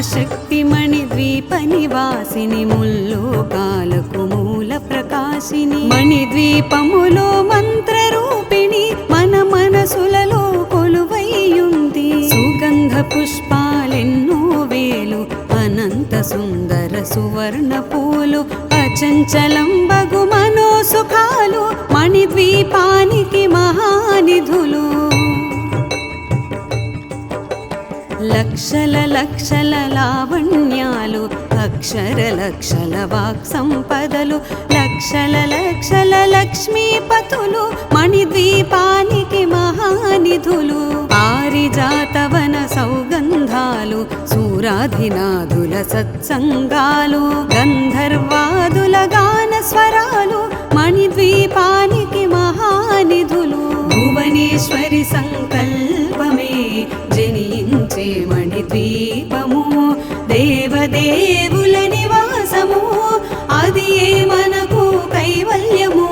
మహాశక్తి మణిద్వీప నివాసిని ముల్లోకాలకు మూల ప్రకాశిని మణిద్వీపములో మంత్రరూపిణి మన మనసులలో కొలువైయుంది సుగంధ పుష్పాలెన్నో వేలు అనంత సుందర సువర్ణ పూలు అచంచలం బగు మనోసుఖాలు మణిద్వీపానికి మహానిధులు లక్షల లక్షల లావణ్యాలు అక్షర లక్షల వాక్ సంపదలు లక్షల లక్షల లక్ష్మీపతులు మణిద్వీపానికి మహానిధులు పారిజాతవన సౌగంధాలు సూరాధినాదుల సత్సంగాలు గంధర్వాదుల గాన స్వరాలు మణిద్వీపానికి మహానిధులు భువనేశ్వరి సంకల్పమే జనించే మణిద్వీపము దేవదేవుల నివాసము అది ఏ మనకు కైవల్యము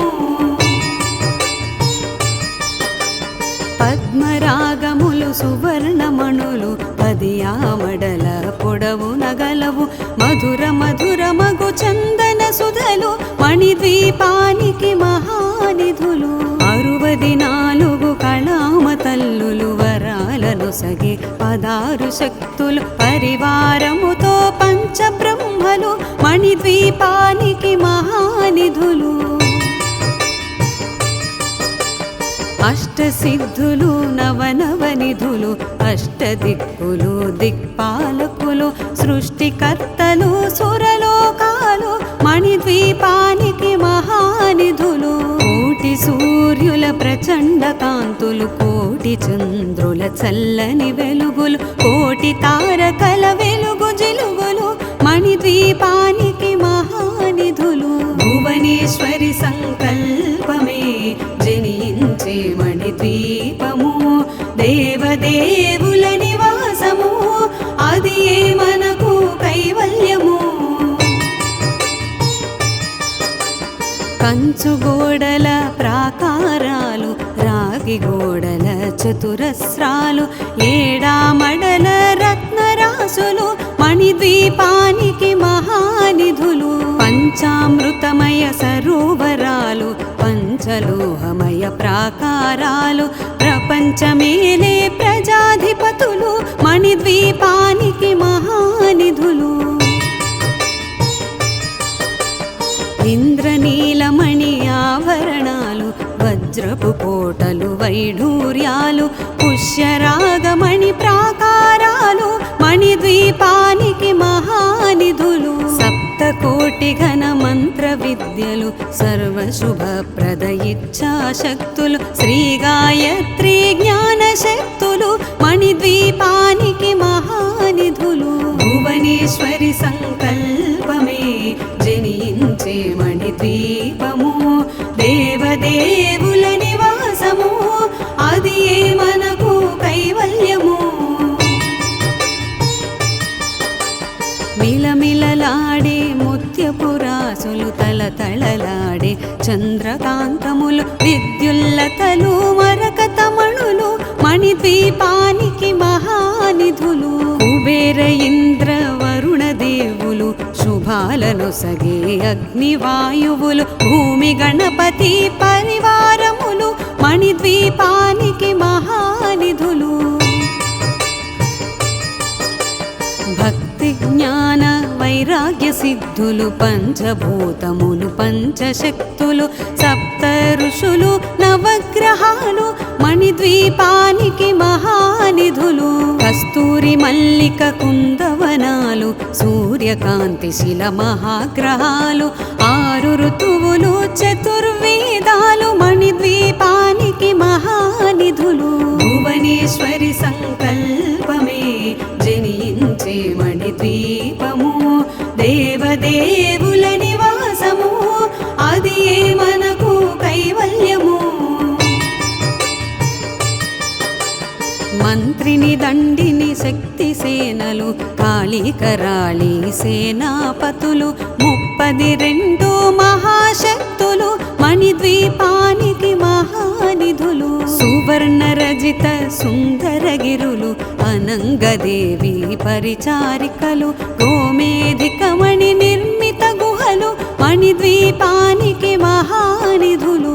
పద్మరాగములు సువర్ణమణులు పదియామడల పొడవు నగలవు మధుర మధుర మగు చందన సుధలు మణిద్వీపానికి మహానిధులు 64 కళామ తల్లులు వరాలను సగి 16 శక్తులు పరివారముతో పంచబ్రహ్మలు మణిద్వీపానికి మహానిధులు అష్టసిద్ధులు నవనవనిధులు అష్టదిక్కులు దిక్పాలకులు సృష్టికర్తలు సురలోకాలు మణిద్వీపానికి మహానిధులు కోటి సూర్యుల ప్రచండ కాంతులు కోటి చంద్రుల చల్లని వెలుగులు కోటి తారకల వెలుగు జిలుగులు మణిద్వీపానికి మహానిధులు భువనేశ్వరి సంకల్పమే జనించే మణిద్వీపము దేవదేవుల నివాసము అది ఏ మనకు కైవల్యము కంచు గోడల ప్రాకారాలు రాగి గోడల చతురస్రాలు ఏడామడల రత్నరాసులు మణిద్వీపానికి మహానిధులు పంచామృతమయ సరోవరాలు పంచలోహమయ ప్రాకారాలు ప్రపంచమేలే ప్రజాధిపతులు మణిద్వీపానికి మహానిధులు ఇంద్రనీలమణి ఆభరణాలు వజ్రపు కోటలు వైఢూర్యాలు పుష్యరాగమణి ప్రాకారాలు మణిద్వీపానికి మహానిధులు సప్తకోటి ఘన మంత్ర విద్యలు సర్వశుభప్రద ఇచ్ఛాశక్తులు శ్రీ గాయత్రి జ్ఞాన శక్తులు మణిద్వీపానికి మహానిధులు భువనేశ్వరి సంకల్పమే జనించే మణిద్వీపము దేవదేవుల నివాసము అది ఏ మనకు కైవల్యము మిలమిలలాడే ముత్యపురాసులు తలతళలాడే చంద్రకాంతములు విద్యుల్లతలు మరకతమణులు మణిద్వీపానికి మహానిధులు కుబేర ఇంద్ర వరుణ దేవులు శుభాలను సగే అగ్నివాయువులు భూమి గణపతి పరివారములు మణిద్వీపానికి మహానిధులు భక్తి జ్ఞాన వైరాగ్య సిద్ధులు పంచభూతములు పంచశక్తులు సప్త ఋషులు నవగ్రహాలు మణిద్వీపానికి మహానిధులు కస్తూరి మల్లిక కుందవనాలు సూర్యకాంతి శిల మహాగ్రహాలు 6 ఋతువులు చతుర్వేదాలు మణిద్వీపానికి మహానిధులు భువనేశ్వరి సంకల్పమే జనించే మణిద్వీపము దేవదేవుల నివాసము అది ఏ మనకు కైవల్యము మంత్రిని దండిని శక్తి సేనలు కాళికరాళి సేనాపతులు 32 మహాశక్తులు మణిద్వీపానికి మహానిధులు సువర్ణ రజిత సుందరగిరులు అనంత గంగదేవి పరిచారికలు గోమేధికమణి నిర్మిత గుహలు మణిద్వీపానికి మహానిధులు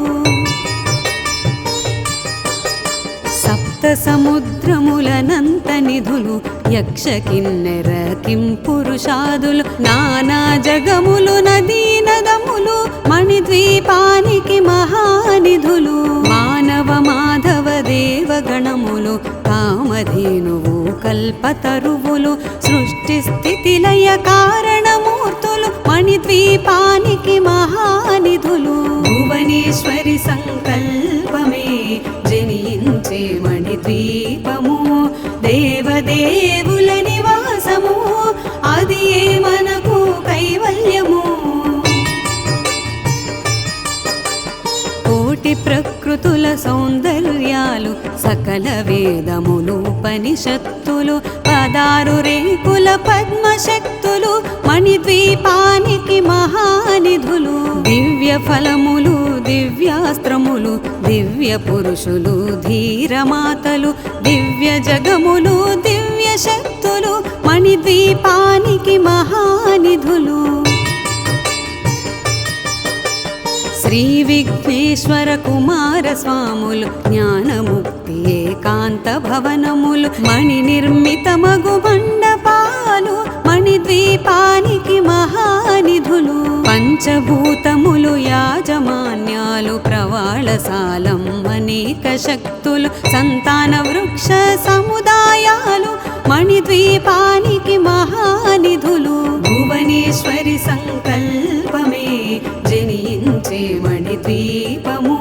సప్త సముద్రములనంత నిధులు యక్ష కిన్నెర కింపురుషాదులు నానా జగములు నదీ నదములు మణిద్వీపానికి మహానిధులు మానవ మాధవ దేవగణములు కామధేనువు కల్పతరువులు సృష్టి స్థితి లయ కారణమూర్తులు మణిద్వీపానికి మహానిధులు భువనేశ్వరి సంకల్పమే జనించే మణిద్వీపము దేవదేవుల నివాసము అది మనకు కైవల్యము కోటి ప్రకృతుల సౌందర్యాలు సకల వేదములు ఉపనిషత్తులు 16 రేకుల పద్మశక్తులు మణిద్వీపానికి మహానిధులు దివ్య ఫలములు దివ్యాస్త్రములు దివ్య పురుషులు ధీరమాతలు దివ్య జగములు దివ్య శక్తులు మణిద్వీపానికి మహానిధులు శ్రీ విఘ్నేశ్వర కుమార స్వాములు జ్ఞానముక్తి ఏకాంత భవనములు మణి నిర్మిత మగు మండపాలు మణిద్వీపానికి మహానిధులు పంచభూతములు యాజమాన్యాలు ప్రవాళసాలం అనేక శక్తులు సంతాన వృక్ష సముదాయాలు మణిద్వీపానికి మహానిధులు భువనేశ్వరి సంకల్పమే జనించే మణిద్వీపము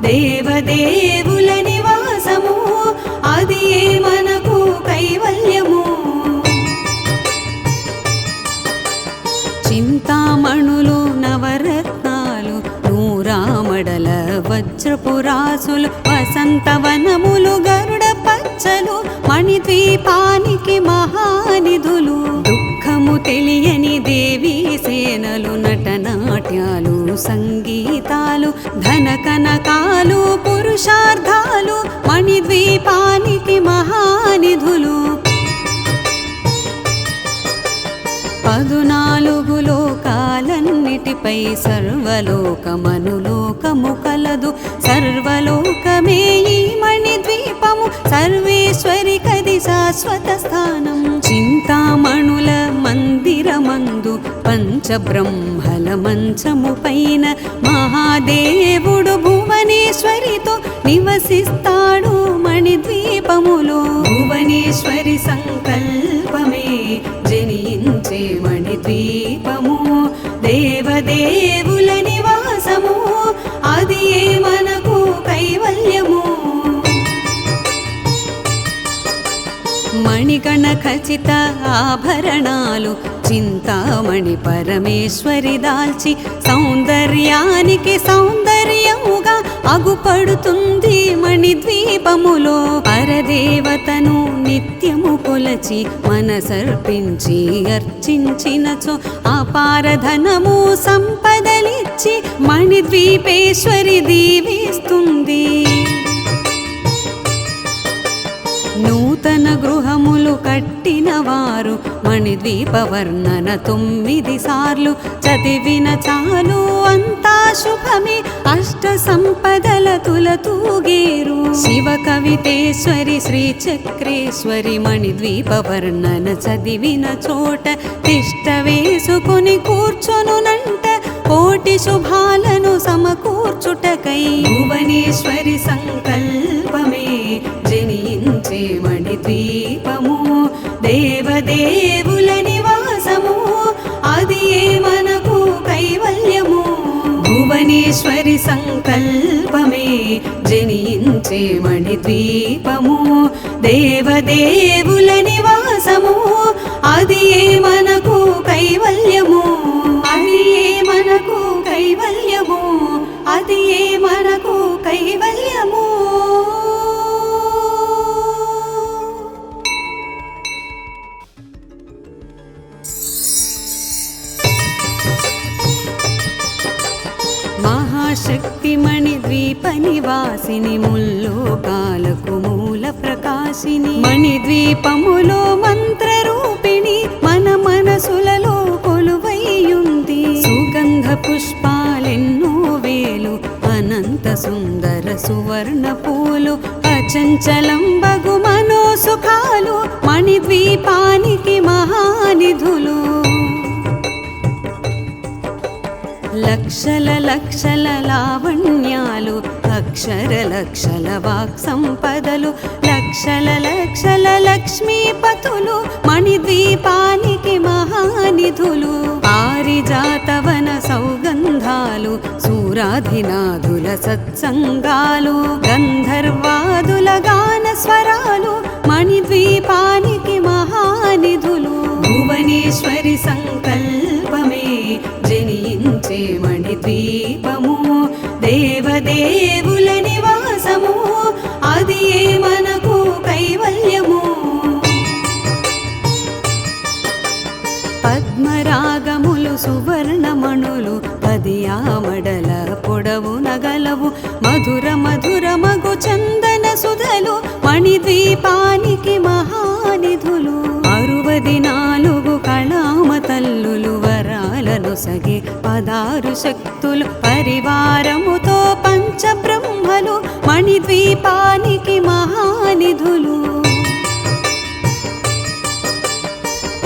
దేవదేవుల నివాసము అది మనకు కైవల్యము చింతామణులు నవరత్నాలు నూరామడల వజ్రపురాసులు వసంతవనములు గరుడ పచ్చలు మణిద్వీపానికి మహానిధులు దుఃఖము తెలియని దేవీ సేనలు నటనాట్యాలు సంగీతాలు ధన కనకాలు పురుషార్థాలు మణిద్వీపానికి మహానిధులు 14 లోకాలన్నిటిపై సర్వలోకమనులోకము కలదు సర్వలోకమే ఈ మణిద్వీపము సర్వేశ్వరి కది శాశ్వత స్థానం చింతామణుల మందిరమందు పంచబ్రహ్మల మంచము పైన మహాదేవుడు భువనేశ్వరితో నివసిస్తాడు మణిద్వీపములో భువనేశ్వరి సంకల్పమే జనించే మణిద్వీపము దేవదేవుల నివాసము అది మనకు కైవల్యము మణిగణ ఖచిత ఆభరణాలు చింతామణి పరమేశ్వరి దాల్చి సౌందర్యానికి సౌందర్యముగా అగుపడుతుంది మణిద్వీపములో పరదేవతను నిత్యము కొలచి మనసర్పించి అర్చించినచో అపారధనము సంపదలిచ్చి మణిద్వీపేశ్వరి దీవిస్తుంది నూతన గృహములు కట్టిన వారు మణిద్వీప వర్ణన 9 సార్లు చదివిన చాలు అంతా శుభమే అష్ట సంపదల తులతూగేరు శివ కవితేశ్వరి శ్రీ చక్రేశ్వరి మణిద్వీప వర్ణన చదివిన చోట తిష్ట వేసుకుని కూర్చొనునంట కోటి శుభాలను సమకూర్చుటకై భువనేశ్వరి సంకల్పమే జనించే మణిద్వీపము దేవదేవుల నివాసము అది మనకు కైవల్యము భువనేశ్వరి సంకల్పమే జనించే మణిద్వీపము దేవదేవుల నివాసము అది మనకు కైవల్యము అది మనకు కైవల్యము అది మనకు కైవల్యము మహాశక్తి మణిద్వీప నివాసిని ముల్లోకాలకు మూల ప్రకాశ వాసిని మణిద్వీపములో మంత్రరూపిణి మన మనసులలో కొలువైయుంది సుగంధ పుష్పాలెన్నో వేలు అనంత సుందర సువర్ణ పూలు అచంచలం బగు మనోసుఖాలు మణిద్వీపానికి మహానిధులు లక్షల లక్షల లావణ్యాలు అక్షర లక్షల వాక్ సంపదలు లక్షల లక్షల లక్ష్మీపతులు మణిద్వీపానికి మహానిధులు పారిజాతవన సౌగంధాలు సూరాధినాథుల సత్సంగాలు గంధర్వాదుల గాన స్వరాలు మణిద్వీపానికి మహానిధులు భువనేశ్వరి సంకల్పమే జనించే మణిద్వీపము దేవదేవుల నివాసము అది మనకు కైవల్యము పద్మరాగములు సువర్ణమణులు పదియామడల పొడవు నగలవు మధుర మధుర మగు చందన సుధలు మణిద్వీపానికి మహానిధులు 64 కళామ తల్లులు వరాలను సగి 16 శక్తులు పరివారముతో పంచబ్రహ్మలు మణిద్వీపానికి మహానిధులు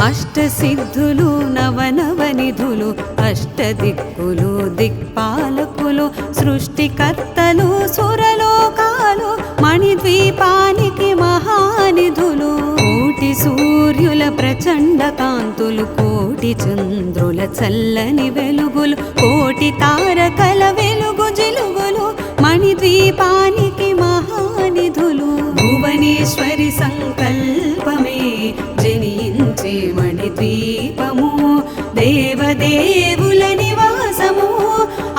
అష్టసిద్ధులు నవనవనిధులు అష్టదిక్కులు దిక్పాలకులు సృష్టికర్తలు సురలోకాలు మణిద్వీపానికి మహానిధులు కోటి సూర్యుల ప్రచండ కాంతులు కోటి చంద్రుల చల్లని వెలుగులు కోటి తారకల వెలుగు జిలుగులు మణిద్వీపానికి మహానిధులు భువనేశ్వరి సంకల్పమే జనించే మణిద్వీపము దేవదేవుల నివాసము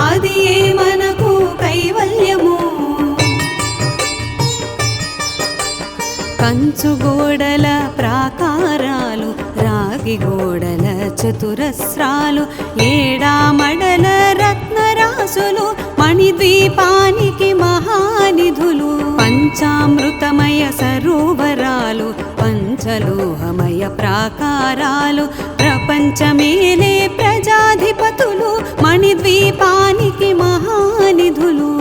అది మనకు కైవల్యము కంచు గోడల ప్రాకారాలు రాగి గోడల చతురస్రాలు ఏడామడల రత్నరాసులు మణిద్వీపానికి మహానిధులు పంచామృతమయ సరోవరాలు పంచలోహమయ ప్రాకారాలు ప్రపంచమేలే ప్రజాధిపతులు మణిద్వీపానికి మహానిధులు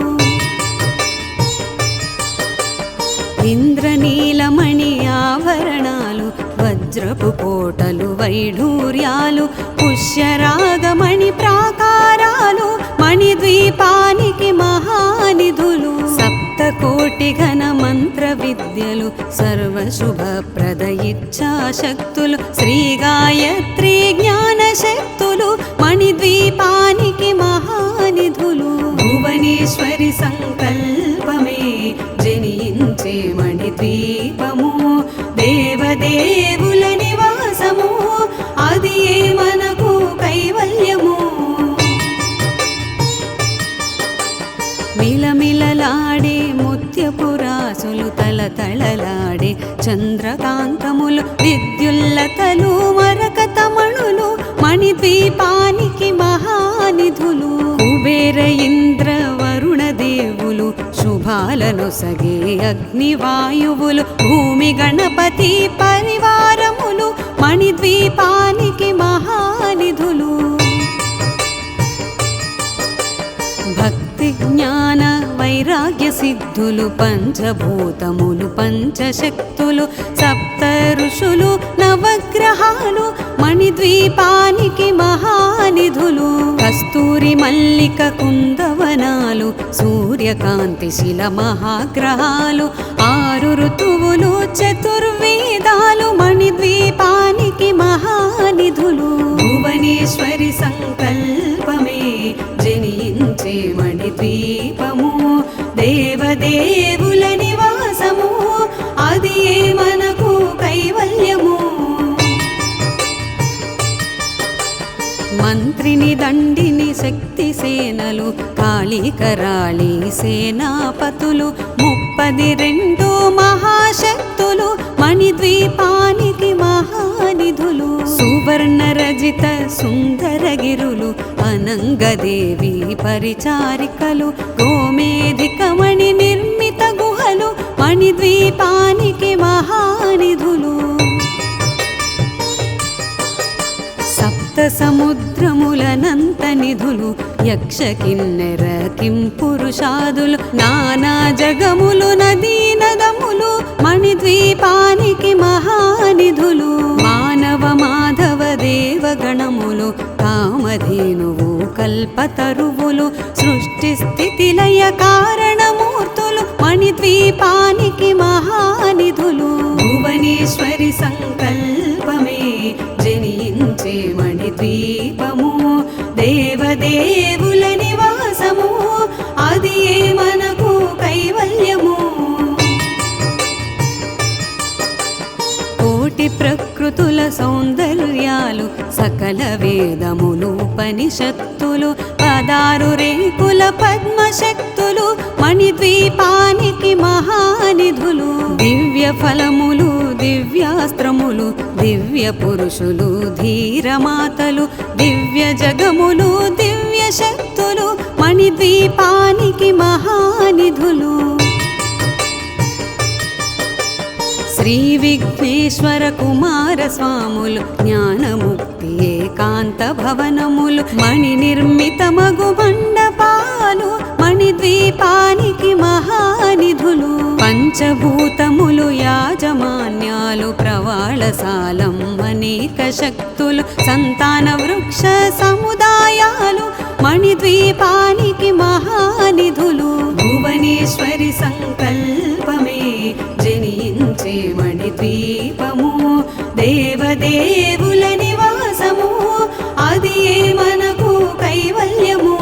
ఇంద్రనీలమణి ఆభరణాలు వజ్రపు కోటలు వైఢూర్యాలు పుష్యరాగమణి ప్రాకారాలు మణిద్వీపానికి మహానిధులు సప్తకోటి ఘన మంత్ర విద్యలు సర్వశుభప్రద ఇచ్ఛాశక్తులు శ్రీ గాయత్రి జ్ఞాన శక్తులు మణిద్వీపానికి మహానిధులు భువనేశ్వరి సంకల్పమే జనించే మణిద్వీపము దేవదేవుల నివాసము అది మనకు కైవల్యము మిలమిలలాడే ముత్యపురాసులు తలతళలాడే చంద్రకాంతములు విద్యుల్లతలు మరకతమణులు మణిద్వీపానికి మహానిధులు కుబేర ఇంద్ర వరుణ దేవులు శుభాలను సగే అగ్నివాయువులు భూమి గణపతి పరివారములు మణిద్వీపానికి మహానిధులు భక్తి జ్ఞాన వైరాగ్య సిద్ధులు పంచభూతములు పంచశక్తులు సప్త ఋషులు నవగ్రహాలు మణిద్వీపానికి మహానిధులు కస్తూరి మల్లిక కుందవనాలు సూర్యకాంతి శిల మహాగ్రహాలు 6 ఋతువులు చతుర్వేదాలు మణిద్వీపానికి మహానిధులు భువనేశ్వరి సంకల్పమే జనించే మణిద్వీపము దేవదేవుల నివాసము అది మనకు కైవల్యము మంత్రిని దండిని శక్తి సేనలు కాళికరాళి సేనాపతులు 32 మహాశక్తులు మణిద్వీపానికి మహానిధులు సువర్ణ రజిత సుందరగిరులు అనంగదేవి పరిచారికలు గోమేధికమణి నిర్మిత గుహలు మణిద్వీపానికి మహా సముద్రములనంత నిధులు యక్ష కిన్నెర కింపురుషాదులు నానా జగములు నదీ నదములు మణిద్వీపానికి మహానిధులు మానవ మాధవ దేవగణములు కామధేనువు కల్పతరువులు సృష్టి స్థితి లయ కారణమూర్తులు మణిద్వీపానికి మహానిధులు భువనేశ్వరి సంకల్పమే జనించే మణిద్వీపము దేవదేవుల నివాసము అది మనకు కైవల్యము కోటి ప్రకృతుల సౌందర్యాలు సకల వేదములు ఉపనిషత్తులు 16 రేకుల పద్మశక్తులు మణిద్వీపానికి మహానిధులు దివ్య ఫలములు దివ్యాస్త్రములు దివ్య పురుషులు ధీరమాతలు దివ్య జగములు దివ్య శక్తులు మణిద్వీపానికి మహానిధులు శ్రీ విఘ్నేశ్వర కుమార స్వాములు జ్ఞానముక్తి ఏకాంత భవనములు మణి నిర్మితమగు మండపాలు మణిద్వీపానికి మహానిధులు పంచభూతములు యాజమాన్యాలు ప్రవాళశాలం అనేక శక్తులు సంతాన వృక్ష సముదాయాలు మణిద్వీపానికి మహానిధులు భువనేశ్వరి సంకల్పమే జనించే మణిద్వీపము దేవదేవుల నివాసము అది మనకు కైవల్యము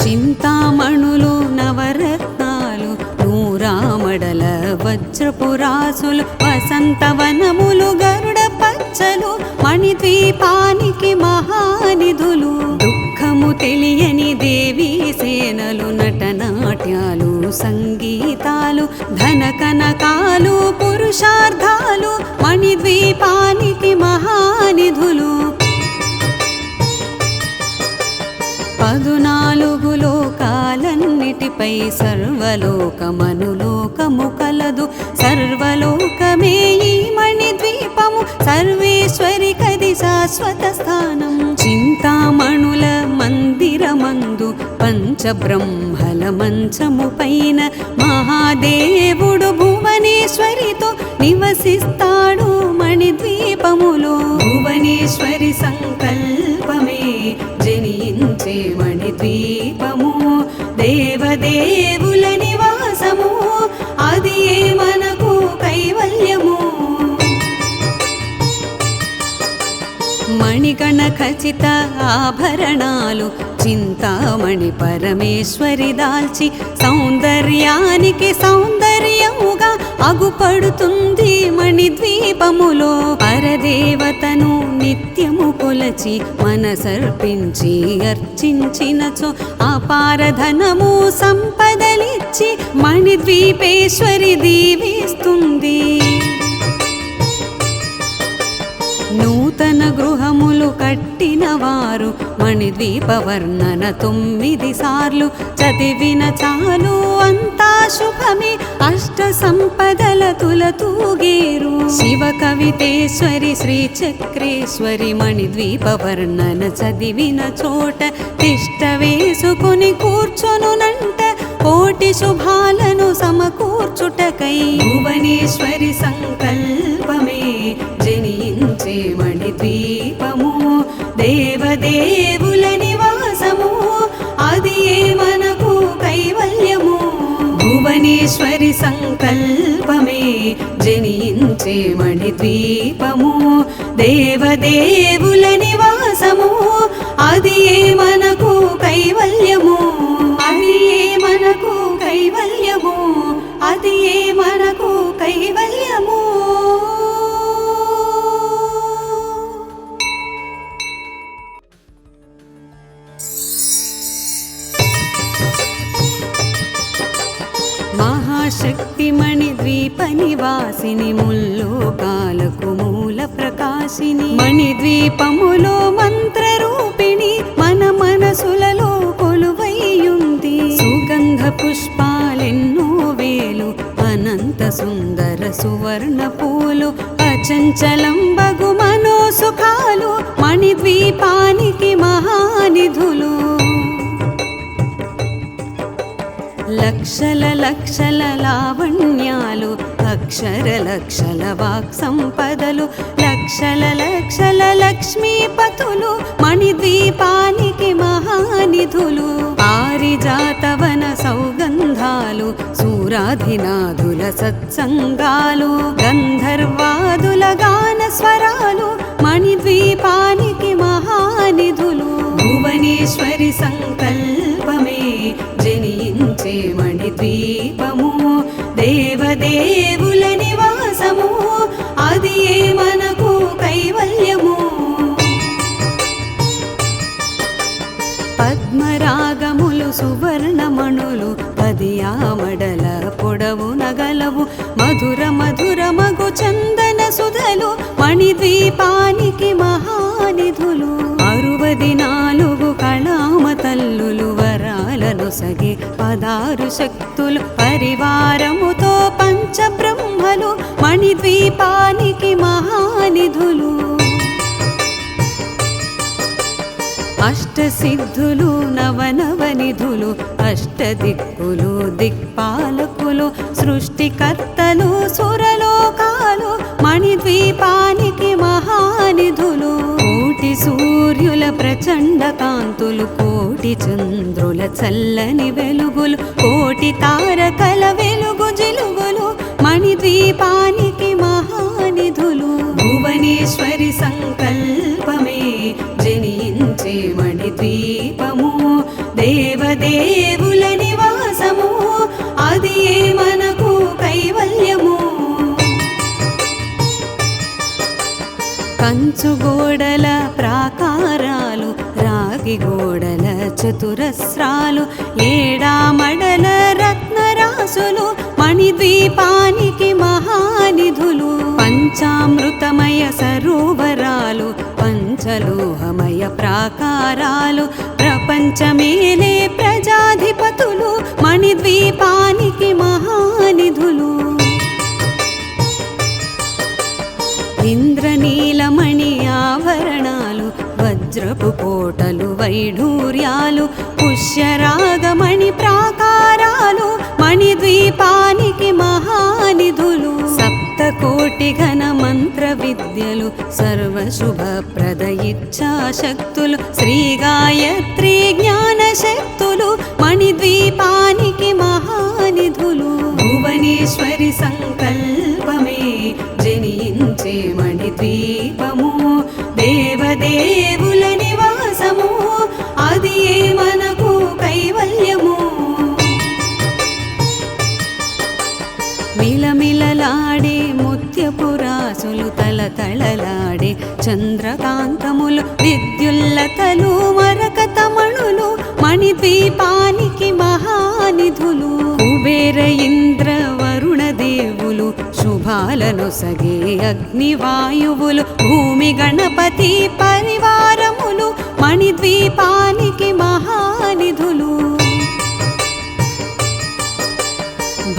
చింతామణులు నవరత్నాలు నూరామడల వజ్రపురాసులు వసంతవనములు గరుడ పచ్చలు మణిద్వీపానికి మహానిధులు దుఃఖము తెలియని దేవీ సేనలు నటనాట్యాలు సంగీతాలు ధన కనకాలు పురుషార్థాలు మణిద్వీపానికి మహానిధులు 14 లోకాలన్నిటిపై సర్వలోకమనులోకము కలదు సర్వలోకమే ఈ మణిద్వీపము సర్వేశ్వరి కది శాశ్వత స్థానం చింతామణుల మందిరమందు పంచబ్రహ్మల మంచము పైన మహాదేవుడు భువనేశ్వరితో నివసిస్తాడు మణిద్వీపములో భువనేశ్వరి సంకల్పమే జనించే మణిద్వీపము దేవదేవుల నివాసము అది మనకు కైవల్యము మణిగణ ఖచిత ఆభరణాలు చింతామణి పరమేశ్వరి దాల్చి సౌందర్యానికి సౌందర్యముగా అగుపడుతుంది మణిద్వీపములో పరదేవతను నిత్యము కొలచి మనసర్పించి అర్చించినచో అపారధనము సంపదలిచ్చి మణిద్వీపేశ్వరి దీవిస్తుంది నూతన గృహములు కట్టిన వారు మణిద్వీప వర్ణన 9 సార్లు చదివిన చాలు అంతా శుభమే అష్ట సంపదల తులతూగేరు శివ కవితేశ్వరి శ్రీ చక్రేశ్వరి మణిద్వీప వర్ణన చదివిన చోట తిష్ట వేసుకుని కూర్చొనునంట కోటి శుభాలను సమకూర్చుటకై భువనేశ్వరి సంకల్పమే జనించే మణిద్వీపము దేవదేవుల నివాసము అది మనకు కైవల్యము భువనేశ్వరి సంకల్పమే జనించే మణిద్వీపము దేవదేవుల నివాసము అది మనకు కైవల్యము అది మనకు కైవల్యము అది మనకు కైవల్యము మహాశక్తి మణిద్వీప నివాసిని ముల్లోకాలకు మూల ప్రకాశిని మణిద్వీపములో మంత్రరూపిణి మన మనసులలో కొలువైయుంది సుగంధ పుష్పాలెన్నో వేలు అనంత సుందర సువర్ణ పూలు అచంచలంబగు మనోసుఖాలు మణిద్వీపానికి మహానిధులు. లక్షల లక్షల లావణ్యాలు అక్షర లక్షల వాక్ సంపదలు లక్షల లక్షల లక్ష్మీపతులు మణిద్వీపానికి మహానిధులు. పారిజాతవన సౌగంధాలు సూరాధినాథుల సత్సంగాలు గంధర్వాదుల గాన స్వరాలు మణిద్వీపానికి మహానిధులు. భువనేశ్వరి సంకల్పమే జనించే మణిద్వీపము దేవదేవుల నివాసము అది ఏ మనకు కైవల్యము. పద్మరాగములు సువర్ణమణులు పదియామడల పొడవు నగలవు మధుర మధుర మగు చందన సుధలు మణిద్వీపానికి మహానిధులు. 64 కళామ తల్లులు వరాలను సగి 16 శక్తులు పరివారముతో పంచబ్రహ్మలు మణిద్వీపానికి మహానిధులు. అష్టసిద్ధులు నవనవనిధులు అష్టదిక్కులు దిక్పాలకులు సృష్టికర్తలు సురలోకాలు మణిద్వీపానికి మహానిధులు. కోటి సూర్యుల ప్రచండ కాంతులు కోటి చంద్రుల చల్లని వెలుగులు కోటి తారకల వెలుగు జిలుగులు మణిద్వీపానికి మహానిధులు. భువనేశ్వరి సంకల్పమే జనించే మణిద్వీపము దేవదేవుల నివాసము అది ఏ మనకు కైవల్యము. కంచు గోడల ప్రాకారాలు రాగి గోడల చతురస్రాలు ఏడామడల రత్నరాసులు మణిద్వీపానికి మహానిధులు. పంచామృతమయ సరోవరాలు పంచలోహమయ ప్రాకారాలు ప్రపంచమేలే ప్రజాధిపతులు మణిద్వీపానికి మహానిధులు. ఇంద్రనీలమణి ఆభరణాలు వజ్రపు కోటలు వైఢూర్యాలు పుష్యరాగమణి ప్రాకారాలు మణిద్వీపానికి మహానిధులు. సప్తకోటి ఘన మంత్ర విద్యలు సర్వశుభప్రద ఇచ్ఛాశక్తులు శ్రీ గాయత్రి జ్ఞాన శక్తులు మణిద్వీపానికి మహానిధులు. భువనేశ్వరి సంకల్పమే జనించే మణిద్వీపము దేవదేవుల నివాసము అది ఏ మనకు కైవల్యము. మిలమిలలాడే ముత్యపురాసులు తలతళలాడే చంద్రకాంతములు విద్యుల్లతలు మరకతమణులు మణిద్వీపానికి మహానిధులు. కుబేర ఇంద్ర వరుణ దేవులు శుభాలను సగే అగ్నివాయువులు భూమి గణపతి పరివారములు మణిద్వీపానికి మహానిధులు.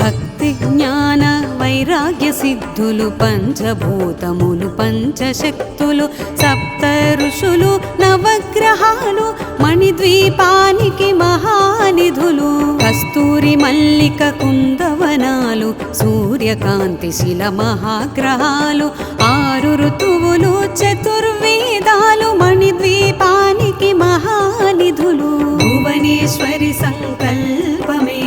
భక్తి జ్ఞాన వైరాగ్య సిద్ధులు పంచభూతములు పంచశక్తులు సప్త ఋషులు నవగ్రహాలు మణిద్వీపానికి మహానిధులు. కస్తూరి మల్లిక కుందవనాలు సూర్యకాంతి శిల మహాగ్రహాలు 6 ఋతువులు చతుర్వేదాలు మణిద్వీపానికి మహానిధులు. భువనేశ్వరి సంకల్పమే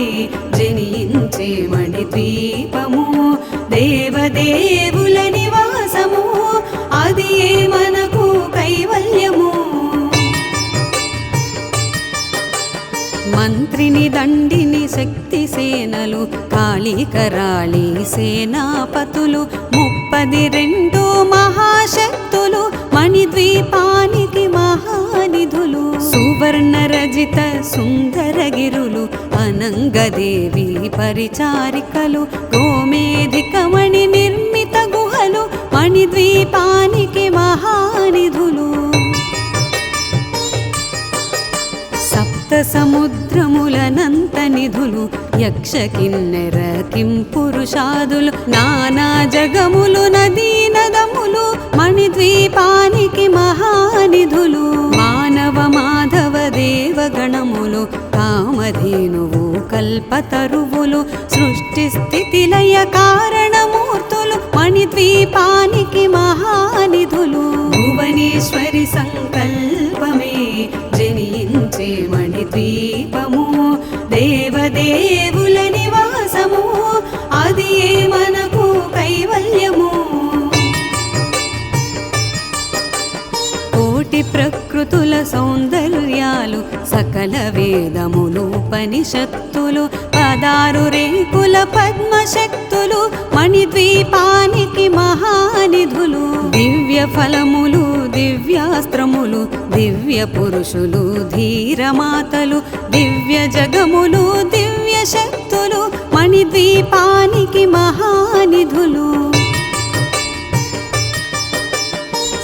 జనించే మణిద్వీపము దేవదేవుల నివాసము అది ఏ మనకు కైవల్యము. మంత్రిని దండిని శక్తి సేనలు కాళీకరాళి సేనాపతులు 32 మహాశక్తులు మణిద్వీపానికి మహానిధులు. సువర్ణ రజిత సుందరగిరులు అనంగదేవి పరిచారికలు గోమేధికమణి నిర్మిత గుహలు మణిద్వీపానికి మహానిధులు. సప్త సముద్రములనంత నిధులు యక్ష కిన్నెర కింపురుషాదులు నానా జగములు నదీ నదములు మణిద్వీపానికి మహానిధులు మానవ మాధవ దేవగణములు కామధేనువు కల్పతరువులు సృష్టి స్థితి లయ కారణమూర్తులు మణిద్వీపానికి మహానిధులు భువనేశ్వరి సంకల్పమే జనించే మణిద్వీపము దేవదేవుల నివాసము అది మనకు కైవల్యము కోటి ప్రకృతుల సౌందర్యాలు సకల వేదములు ఉపనిషత్తులు 16 రేకుల పద్మశక్తులు మణిద్వీపానికి మహానిధులు దివ్య ఫలములు దివ్యాస్త్రములు దివ్య పురుషులు ధీరమాతలు దివ్య జగములు దివ్య శక్తులు మణిద్వీపానికి మహానిధులు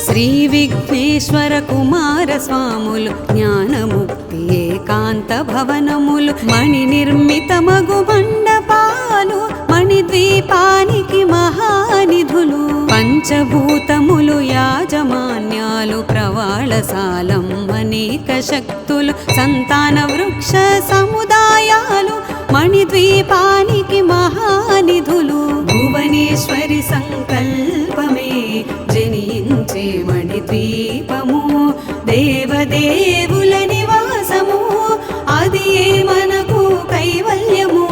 శ్రీ విఘ్నేశ్వర కుమార స్వాములు జ్ఞానముక్తి ఏకాంత భవనములు మణి నిర్మితమగు మండపాలు మణిద్వీపానికి మహానిధులు పంచభూతములు యాజమాన్యాలు ప్రవాళశాలం అనేక శక్తులు సంతాన వృక్ష సముదాయాలు మణిద్వీపానికి మహానిధులు భువనేశ్వరి సంకల్పమే జనించే మణిద్వీపము దేవదేవుల నివాసము అది మనకు కైవల్యము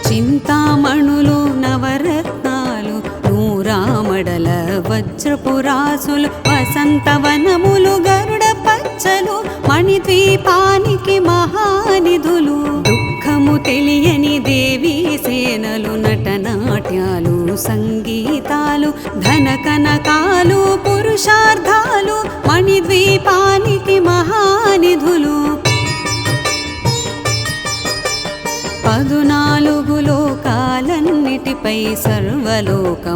చింతామణులు నవరత్నాలు నూరామడల వజ్రపురాసులు వసంతవనములు గరుడ పచ్చలు మణిద్వీపానికి మహానిధులు దుఃఖము తెలియని దేవీ సేనలు నటనాట్యాలు సంగీతాలు ధన కనకాలు పురుషార్థాలు మణిద్వీపానికి మహానిధులు 14 లోకాలన్నిటిపై సర్వలోకమనులోకము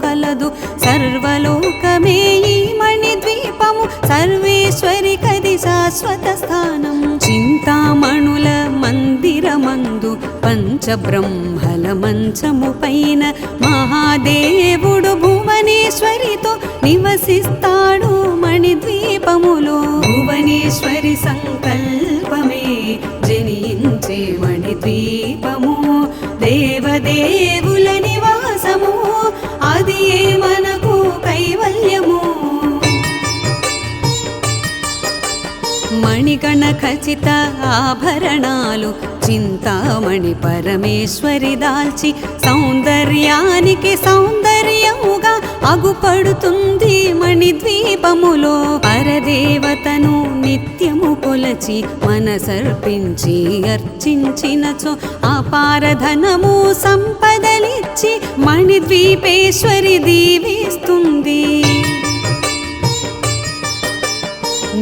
కలదు సర్వలోకమే ఈ మణిద్వీపము సర్వేశ్వరి కది శాశ్వత స్థానం చింతామణుల మందిరమందు పంచబ్రహ్మల మంచము పైన మహాదేవుడు భువనేశ్వరితో నివసిస్తాడు మణిద్వీపములో భువనేశ్వరి సంకల్పమే జనించే మణిద్వీపము దేవదేవుల నివాసము అది మనకు కైవల్యము మణిగణ ఖచిత ఆభరణాలు చింతామణి పరమేశ్వరి దాల్చి సౌందర్యానికి సౌందర్యముగా అగుపడుతుంది మణిద్వీపములో పరదేవతను నిత్యము కొలచి మనసర్పించి అర్చించినచో అపారధనము సంపదలిచ్చి మణిద్వీపేశ్వరి దీవిస్తుంది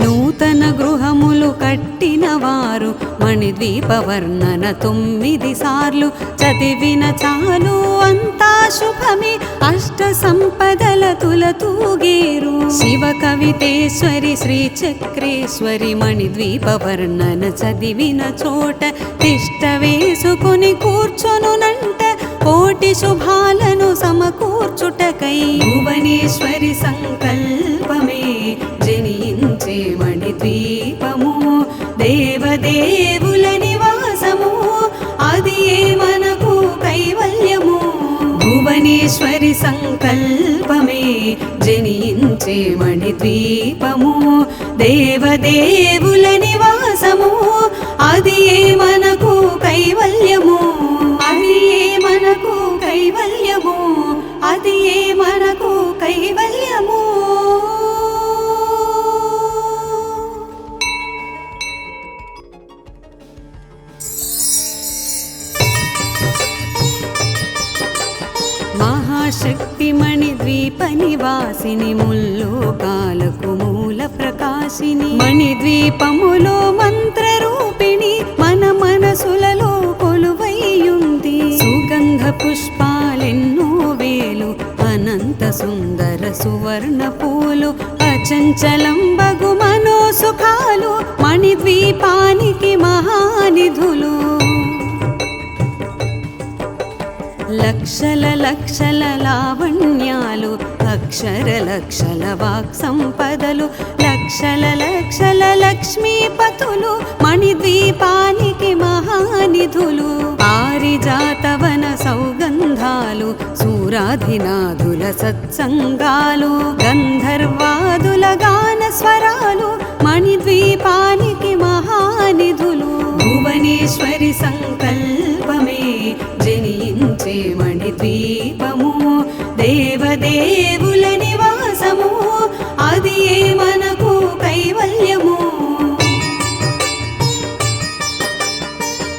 నూతన గృహములు కట్టిన వారు మణిద్వీప వర్ణన 9 సార్లు చదివిన చాలు అంతా శుభమే అష్ట సంపదల తులతూగేరు శివ కవితేశ్వరి శ్రీ చక్రేశ్వరి మణిద్వీప వర్ణన చదివిన చోట తిష్ట వేసుకుని కూర్చొనునంట కోటి శుభాలను సమకూర్చుటకై భువనేశ్వరి సంకల్పమే జనించే మణిద్వీపము దేవదేవుల నివాసము అది మనకు కైవల్యము భువనేశ్వరి సంకల్పమే జనించే మణిద్వీపము దేవదేవుల నివాసము అది మనకు కైవల్యము అది మనకు కైవల్యము అది మనకు కైవల్యము మహాశక్తి మణిద్వీప నివాసిని ముల్లోకాలకు మూల ప్రకాశిని మణిద్వీపములో మంత్రరూపిణి మన మనసులలో కొలువైయుంది సుగంధ పుష్పాలెన్నో వేలు అనంత సుందర సువర్ణ పూలు అచంచలం బగు మనోసుఖాలు మణిద్వీపానికి మహానిధులు. లక్షల లక్షల లావణ్యాలు అక్షర లక్షల వాక్ సంపదలు లక్షల లక్షల లక్ష్మీపతులు మణిద్వీపానికి మహానిధులు. పారిజాతవన సౌగంధాలు సూరాధినాథుల సత్సంగాలు గంధర్వాదుల గాన స్వరాలు మణిద్వీపానికి మహానిధులు. భువనేశ్వరి సంకల్పమే జనించే మణిద్వీపము దేవదేవుల నివాసము అది ఏ మనకు కైవల్యము.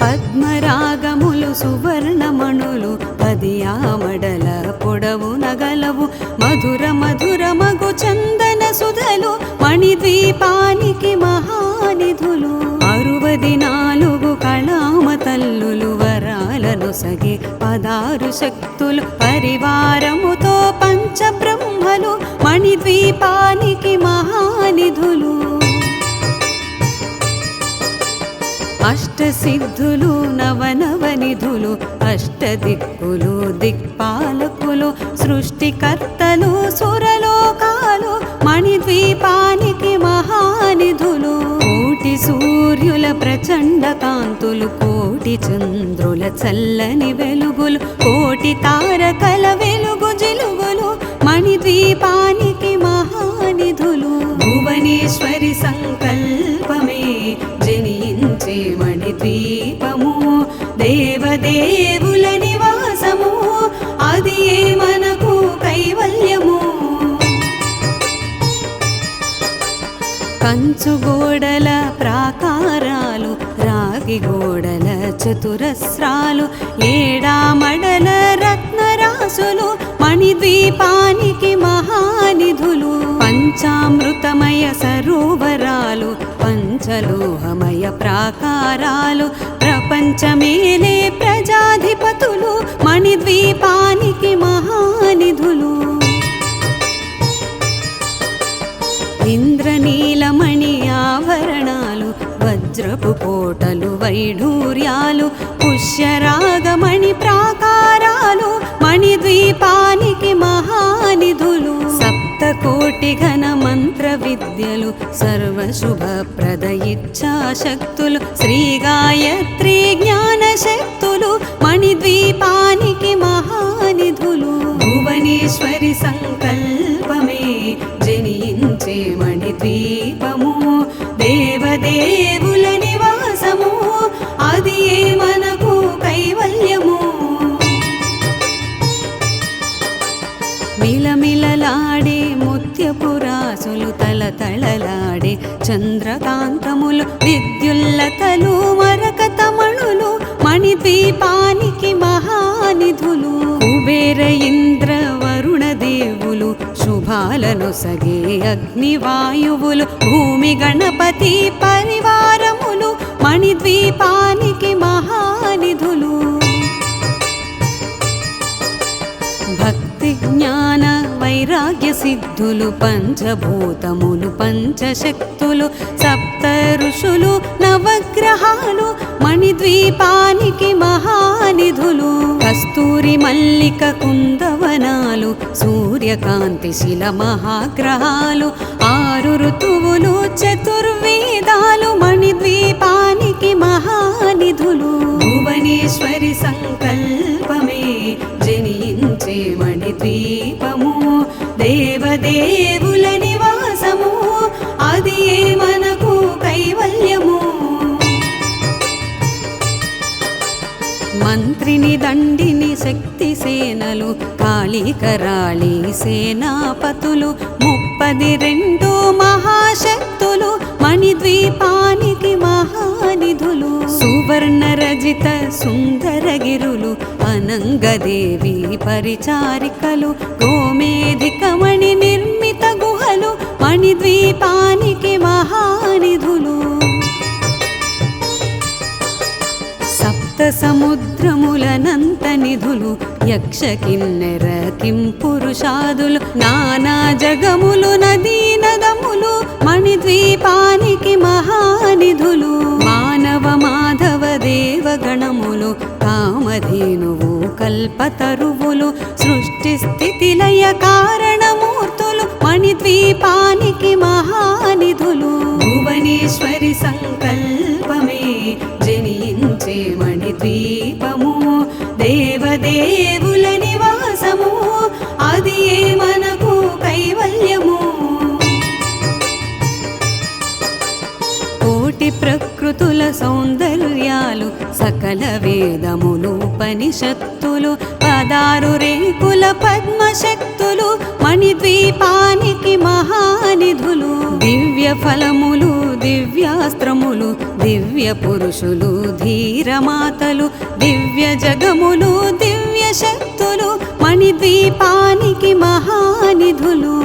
పద్మరాగములు సువర్ణమణులు పదియామడల పొడవు నగలవు మధుర మధుర మగు చందన సుధలు మణిద్వీపానికి మహానిధులు. 64 కళామ తల్లులు వరాలను సగి 16 శక్తులు పరివారముతో పంచబ్రహ్మలు మణిద్వీపానికి మహానిధులు. అష్టసిద్ధులు నవనవనిధులు అష్టదిక్కులు దిక్పాలకులు సృష్టికర్తలు సురలోకాలు మణిద్వీపానికి మహానిధులు. కోటి సూర్యుల ప్రచండ కాంతులు కోటి చంద్రుల చల్లని వెలుగులు కోటి తారకల వెలుగు జిలుగులు మణిద్వీపానికి మహానిధులు. భువనేశ్వరి సంకల్పమే జనించే మణిద్వీపము దేవదేవుల నివాసము అది ఏ మనకు కైవల్యము. కంచు గోడల ప్రాకారాలు రాగి గోడల చతురస్రాలు ఏడామడల రత్నరాసులు మణిద్వీపానికి మహానిధులు. పంచామృతమయ సరోవరాలు పంచలోహమయ ప్రాకారాలు ప్రపంచమేలే ప్రజాధిపతులు మణిద్వీపానికి మహానిధులు. ఇంద్రనీలమణి ఆభరణాలు వజ్రపు కోటలు వైఢూర్యాలు పుష్యరాగమణి ప్రాకారాలు మణిద్వీపానికి మహానిధులు. సప్తకోటి ఘన మంత్ర విద్యలు సర్వశుభప్రద ఇచ్ఛాశక్తులు శ్రీ గాయత్రి జ్ఞాన శక్తులు మణిద్వీపానికి మహానిధులు. భువనేశ్వరి సంకల్పమే జనించే మణిద్వీపము దేవదేవుల నివాసము అది ఏ మనకు కైవల్యము. మిలమిలలాడే ముత్యపురాసులు తలతళలాడే చంద్రకాంతములు విద్యుల్లతలు మరకతమణులు మణిద్వీపానికి మహానిధులు. కుబేర ఇంద్ర వరుణ దేవులు శుభాలను సగే అగ్నివాయువులు భూమి గణపతి పరివారములు మణిద్వీపానికి మహానిధులు. భక్తి జ్ఞాన వైరాగ్య సిద్ధులు పంచభూతములు పంచశక్తులు సప్త ఋషులు నవగ్రహాలు మణిద్వీపానికి మహానిధులు. కస్తూరి మల్లిక కుందవనాలు సూర్యకాంతి శిల మహాగ్రహాలు 6 ఋతువులు చతుర్వేదాలు మణిద్వీపానికి మహానిధులు. భువనేశ్వరి సంకల్పమే జనించే మణిద్వీపము దేవదేవుల నివాసము అది ఏ మనకు కైవల్యము. మంత్రిని దండిని శక్తి సేనలు కాళీకరాళి సేనాపతులు 32 మహాశక్తులు మణిద్వీపానికి మహానిధులు. సువర్ణ రజిత సుందరగిరులు అనంగదేవి పరిచారికలు గోమేధికమణి నిర్మిత గుహలు మణిద్వీపానికి మహానిధులు. సప్త సముద్రములనంత నిధులు యక్ష కిన్నెర కింపురుషాదులు నానా జగములు నదీ నదములు మణిద్వీపానికి మహానిధులు మానవ మాధవ దేవగణములు కామధేనువు కల్పతరువులు సృష్టి స్థితి లయ కారణమూర్తులు మణిద్వీపానికి మహానిధులు భువనేశ్వరి సంకల్పమే జనించే మణిద్వీపము దేవదేవుల నివాసము అది మనకు కైవల్యము కోటి ప్రకృతుల సౌందర్యాలు సకల వేదములు ఉపనిషత్తులు 16 రేకుల పద్మశక్తులు మణిద్వీపానికి మహానిధులు దివ్య ఫలములు దివ్యాస్త్రములు దివ్య పురుషులు ధీరమాతలు దివ్య జగములు దివ్య శక్తులు మణిద్వీపానికి మహానిధులు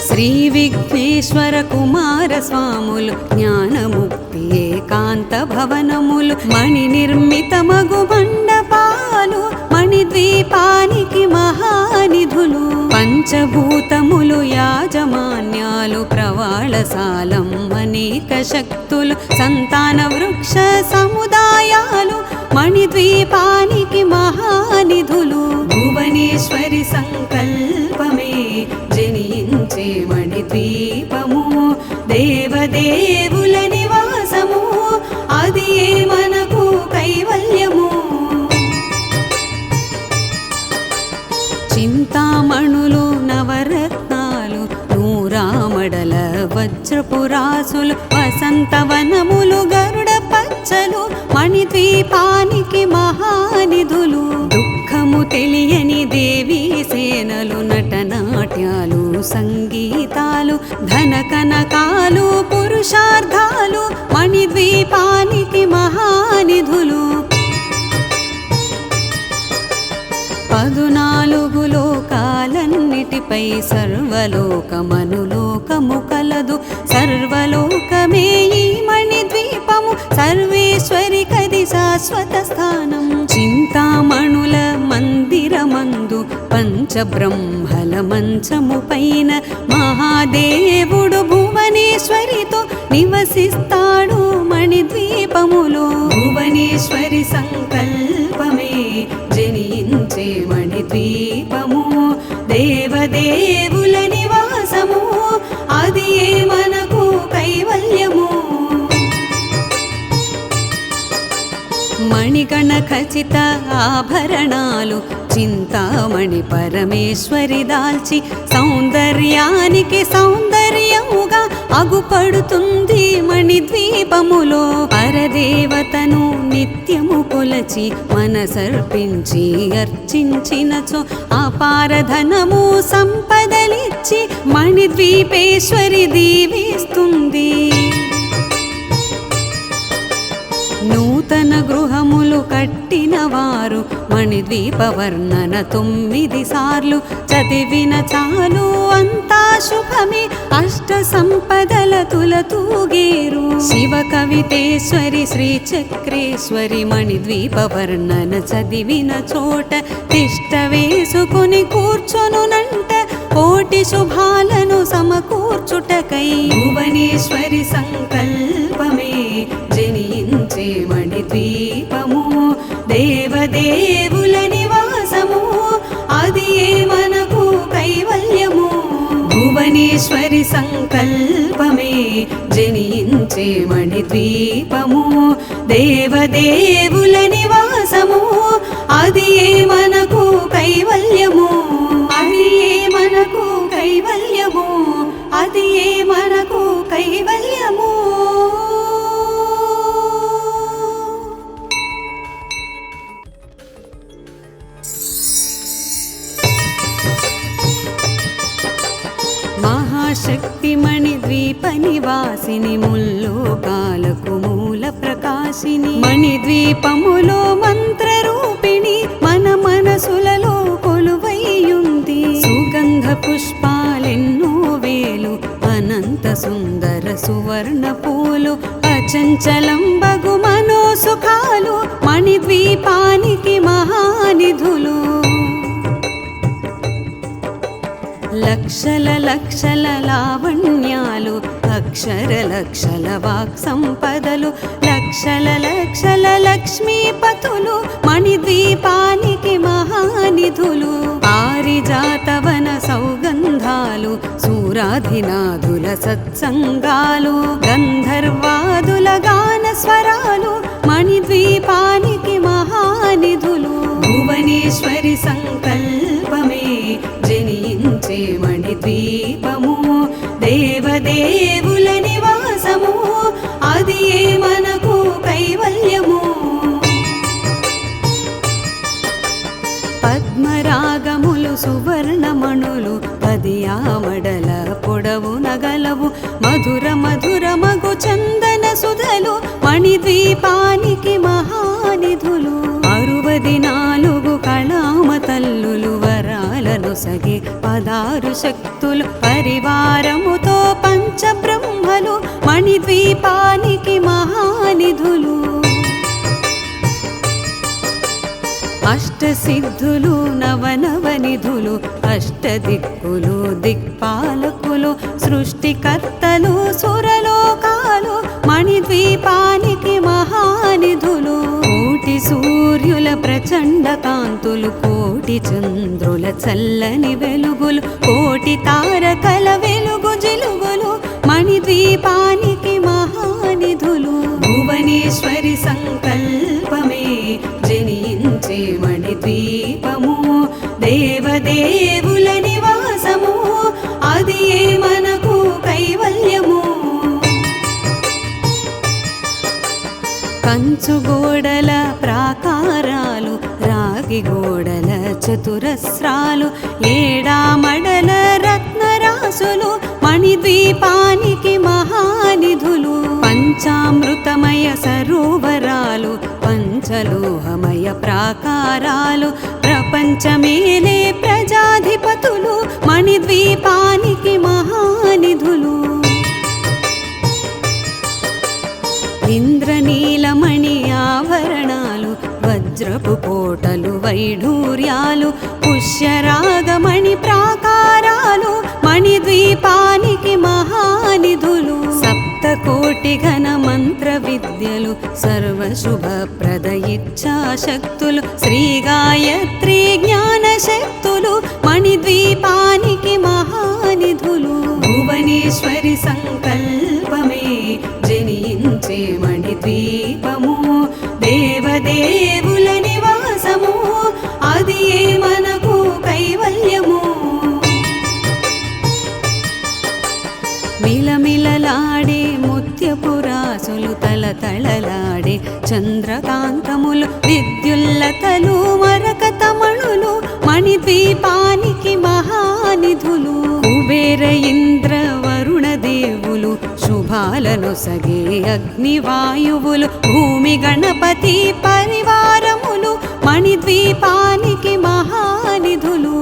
శ్రీ విఘ్నేశ్వర కుమార స్వాములు జ్ఞానముక్తి ఏకాంత భవనములు మణి నిర్మితమగు మండపాలు మణిద్వీపానికి మహానిధులు పంచభూతములు యాజమాన్యాలు ప్రవాళసాలం అనేక శక్తులు సంతాన వృక్ష సముదాయాలు మణిద్వీపానికి మహానిధులు భువనేశ్వరి సంకల్పమే జనించే మణిద్వీపము దేవదేవుల నివాసము అది మనకు కైవల్యము చింతామణులు నవరత్నాలు నూరామడల వజ్రపురాసులు వసంతవనములు గరుడ పచ్చలు మణిద్వీపానికి మహానిధులు దుఃఖము తెలియని దేవీ సేనలు నటనాట్యాలు సంగీతాలు ధన కనకాలు పురుషార్థాలు మణిద్వీపానికి మహానిధులు 14 లోకాలన్నిటిపై సర్వలోకమనులోకము కలదు సర్వలోకమే ఈ మణిద్వీపము సర్వేశ్వరి కది శాశ్వత స్థానం చింతామణుల మందిరమందు పంచబ్రహ్మల మంచము పైన మహాదేవుడు భువనేశ్వరితో నివసిస్తాడు మణిద్వీపములో భువనేశ్వరి సంకల్పమే జనించే మణిద్వీపము దేవదేవుల నివాసము అది మనకు కైవల్యము మణిగణ ఖచిత ఆభరణాలు చింతామణి పరమేశ్వరి దాల్చి సౌందర్యానికి సౌందర్యముగా అగుపడుతుంది మణిద్వీపములో పరదేవతను నిత్యము కొలచి మనసర్పించి అర్చించినచో అపారధనము సంపదలిచ్చి మణిద్వీపేశ్వరి దీవిస్తుంది నూతన గృహములు కట్టిన వారు మణిద్వీప వర్ణన 9 సార్లు చదివిన చాలు అంతా శుభమే అష్ట సంపదల తులతూగేరు శివ కవితేశ్వరి శ్రీ చక్రేశ్వరి మణిద్వీప వర్ణన చదివిన చోట తిష్ట వేసుకుని కూర్చొనునంట కోటి శుభాలను సమకూర్చుటకై భువనేశ్వరి సంకల్పమే జనించే మణిద్వీపము దేవదేవుల నివాసము అది మనకు కైవల్యము భువనేశ్వరి సంకల్పమే జనించే మణిద్వీపము దేవదేవుల నివాసము అది మనకు కైవల్యము అది మనకు కైవల్యము అది మనకు కైవల్యము మహాశక్తి మణిద్వీప నివాసిని ముల్లోకాలకు మూల ప్రకాశిని మణిద్వీపములో మంత్రరూపిణి మన మనసులలో కొలువైయుంది సుగంధ పుష్పాలెన్నో వేలు అనంత సుందర సువర్ణ పూలు అచంచలంబగు మనోసుఖాలు మణిద్వీపానికి మహానిధులు. లక్షల లక్షల లావణ్యాలు అక్షర లక్షల వాక్ సంపదలు లక్షల లక్షల లక్ష్మీపతులు మణిద్వీపానికి మహానిధులు. పారిజాతవన సౌగంధాలు సూరాధినాథుల సత్సంగాలు గంధర్వాదుల గాన స్వరాలు మణిద్వీపానికి మహానిధులు. భువనేశ్వరి సంకల్పమే జనించే మణిద్వీపము దేవదేవుల నివాసము అది ఏ మనకు కైవల్యము. పద్మరాగములు సువర్ణమణులు పదియామడల పొడవు నగలవు మధుర మధుర మగు చందన సుధలు మణిద్వీపానికి మహానిధులు. 64 కళామ తల్లులు వరాలను సగి 16 శక్తులు పరివారముతో పంచబ్రహ్మలు మణిద్వీపానికి మహానిధులు. అష్టసిద్ధులు నవనవనిధులు అష్టదిక్కులు దిక్పాలకులు సృష్టికర్తలు సురలోకాలు మణిద్వీపానికి మహానిధులు. కోటి సూర్యుల ప్రచండ కాంతులు కోటి చంద్రుల చల్లని వెలుగులు కోటి తారకల వెలుగు జిలుగులు మణిద్వీపానికి మహానిధులు. భువనేశ్వరి సంకల్పమే జనించే మణిద్వీపము దేవదేవుల నివాసము అది ఏ మనకు కైవల్యము. కంచు గోడల ప్రాకారాలు రాగి గోడల చతురస్రాలు ఏడామడల రత్నరాసులు మణిద్వీపానికి మహానిధులు. పంచామృతమయ సరోవరాలు పంచలోహమయ ప్రాకారాలు ప్రపంచమేలే ప్రజాధిపతులు మణిద్వీపానికి మహానిధులు. ఇంద్రనీలమణి ఆభరణాలు వజ్రపు కోటలు వైఢూర్యాలు పుష్యరాగమణి ప్రాకారాలు మణిద్వీపానికి మహానిధులు. సప్తకోటి ఘన మంత్ర విద్యలు సర్వశుభప్రద ఇచ్ఛాశక్తులు శ్రీ గాయత్రి జ్ఞాన శక్తులు మణిద్వీపానికి మహానిధులు. భువనేశ్వరి సంకల్పమే జనించే మణిద్వీపము దేవదేవుల నివాసము అది ఏ మనకు కైవల్యము. మిలమిలలాడే ముత్యపురాసులు తలతళలాడే చంద్రకాంతములు విద్యుల్లతలు మరకతమణులు మణిద్వీపానికి మహానిధులు. కుబేర ఇంద్ర వరుణ దేవులు శుభాలను సగే అగ్నివాయువులు భూమి గణపతి పరివారములు మణిద్వీపానికి మహానిధులు.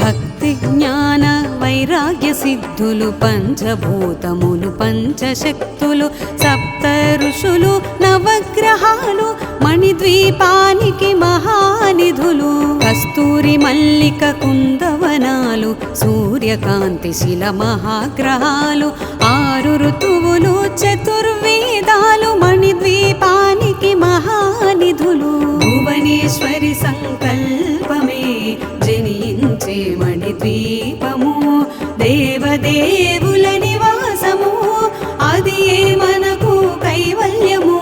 భక్తి జ్ఞాన వైరాగ్య సిద్ధులు పంచభూతములు పంచశక్తులు సప్త ఋషులు నవగ్రహాలు మణిద్వీపానికి మహానిధులు. కస్తూరి మల్లిక కుందవనాలు సూర్యకాంతి శిల మహాగ్రహాలు 6 ఋతువులు చతుర్వేదాలు మణిద్వీపానికి మహానిధులు. భువనేశ్వరి సంకల్పమే జనించే మణిద్వీపము దేవదేవుల నివాసము అది ఏ మనకు కైవల్యము.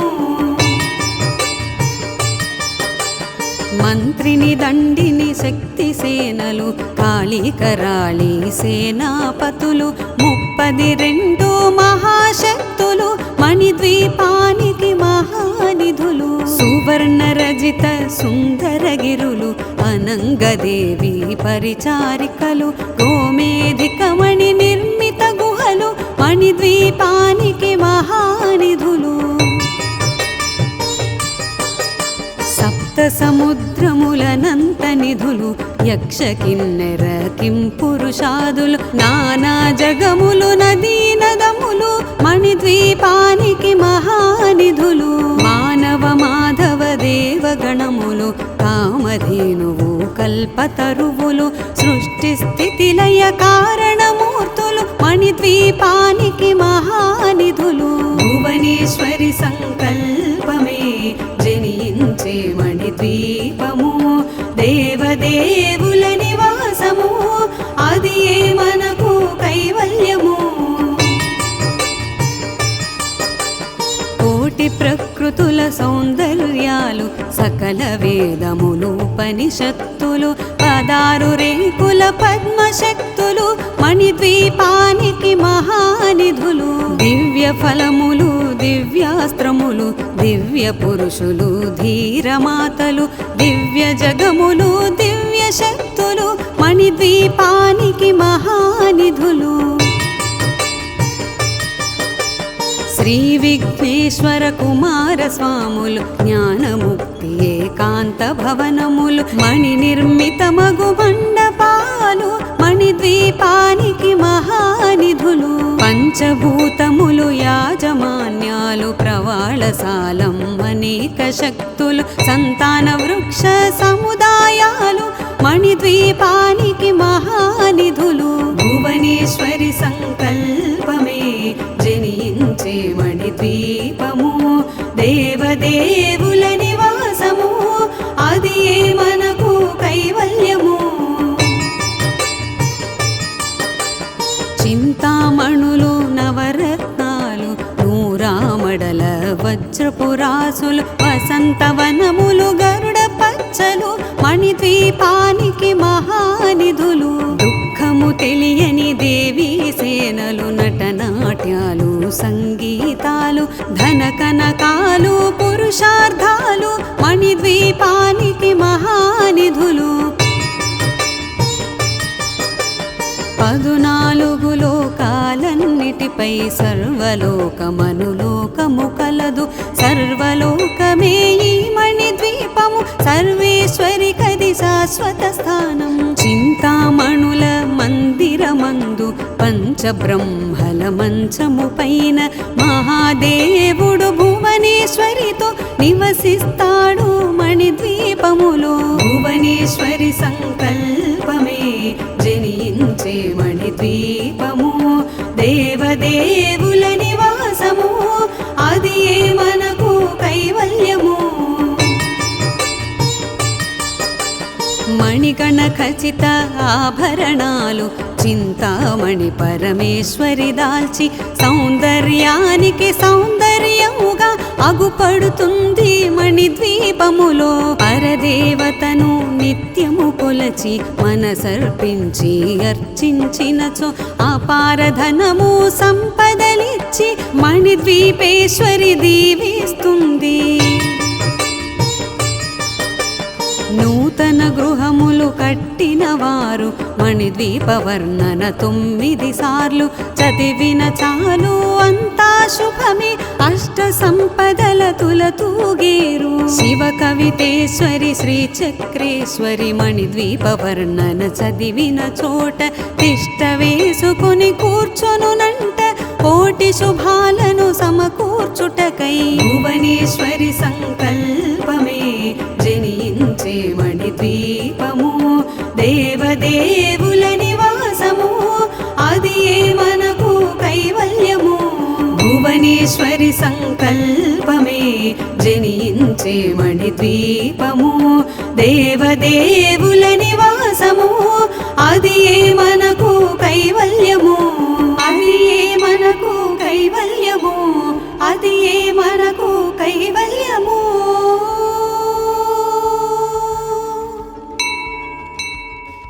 మంత్రిని దండిని శక్తి సేనలు కాళికరాళి సేనాపతులు 32 మహాశక్తులు మణిద్వీపానికి మహానిధులు. సువర్ణ రజిత సుందరగిరులు అనంగదేవి పరిచారికలు గోమేధికమణి నిర్మిత గుహలు మణిద్వీపానికి మహానిధులు. సప్త సముద్రములనంత నిధులు యక్ష కిన్నెర కింపురుషాదులు నానా జగములు నదీ నదములు మణిద్వీపానికి మహానిధులు మానవ మాధవ దేవగణములు కామధేనువు కల్పతరువులు సృష్టి స్థితి లయ కారణమూర్తులు మణిద్వీపానికి మహానిధులు భువనేశ్వరి సంకల్పమే జనించే మణిద్వీపము దేవదేవుల నివాసము అది మనకు కైవల్యము కోటి ప్రకృతుల సౌందర్యాలు సకల వేదములు ఉపనిషత్తులు 16 రేకుల పద్మశక్తులు మణిద్వీపానికి మహానిధులు దివ్య ఫలములు దివ్యాస్త్రములు దివ్య పురుషులు ధీరమాతలు దివ్య జగములు దివ్య శక్తులు మణిద్వీపానికి మహానిధులు శ్రీ విఘ్నేశ్వర కుమార స్వాములు జ్ఞానముక్తి ఏకాంత భవనములు మణి నిర్మిత మగు మండపాలు మణిద్వీపానికి మహానిధులు పంచభూతములు యాజమాన్యాలు ప్రవాళశాలం అనేక శక్తులు సంతాన వృక్ష సముదాయాలు మణిద్వీపానికి మహానిధులు భువనేశ్వరి సంకల్పమే జనించే మణిద్వీపము దేవదేవుల నివాసము అది మనకు కైవల్యము చింతామణులు నవరత్నాలు నూరామడల వజ్రపురాసులు వసంతవనములు గరుడ పచ్చలు మణిద్వీపానికి మహానిధులు దుఃఖము తెలియని దేవీ సేనలు నటనాట్యాలు సంగీతాలు ధన కనకాలు పురుషార్థాలు మణిద్వీపానికి మహానిధులు 14 లోకాలన్నిటిపై సర్వలోకమనులోకము కలదు సర్వలోకమే ఈ మణిద్వీపము సర్వేశ్వరి కది శాశ్వత స్థానం చింతామణుల మందిరమందు పంచబ్రహ్మల మంచము పైన మహాదేవుడు భువనేశ్వరితో నివసిస్తాడు మణిద్వీపములో భువనేశ్వరి సంకల్పమే జనించే మణిద్వీపము దేవదేవుల నివాసము అది మనకు కైవల్యము మణిగణ ఖచిత ఆభరణాలు చింతామణి పరమేశ్వరి దాల్చి సౌందర్యానికి సౌందర్యముగా అగుపడుతుంది మణిద్వీపములో పరదేవతను నిత్యము కొలచి మనసర్పించి అర్చించినచో అపారధనము సంపదలిచ్చి మణిద్వీపేశ్వరి దీవిస్తుంది నూతన గృహములు కట్టిన వారు మణిద్వీప వర్ణన 9 సార్లు చదివిన చాలు అంతా శుభమే అష్ట సంపదల తులతూగేరు శివ కవితేశ్వరి శ్రీ చక్రేశ్వరి మణిద్వీప వర్ణన చదివిన చోట తిష్ట వేసుకుని కూర్చొనునంట కోటి శుభాలను సమకూర్చుటకై భువనేశ్వరి సంకల్పమే జనించే మణిద్వీపము దేవదేవుల నివాసము అది మనకు కైవల్యము భువనేశ్వరి సంకల్పమే జనించే మణిద్వీపము దేవదేవుల నివాసము అది మనకు కైవల్యము అది మనకు కైవల్యము అది మనకు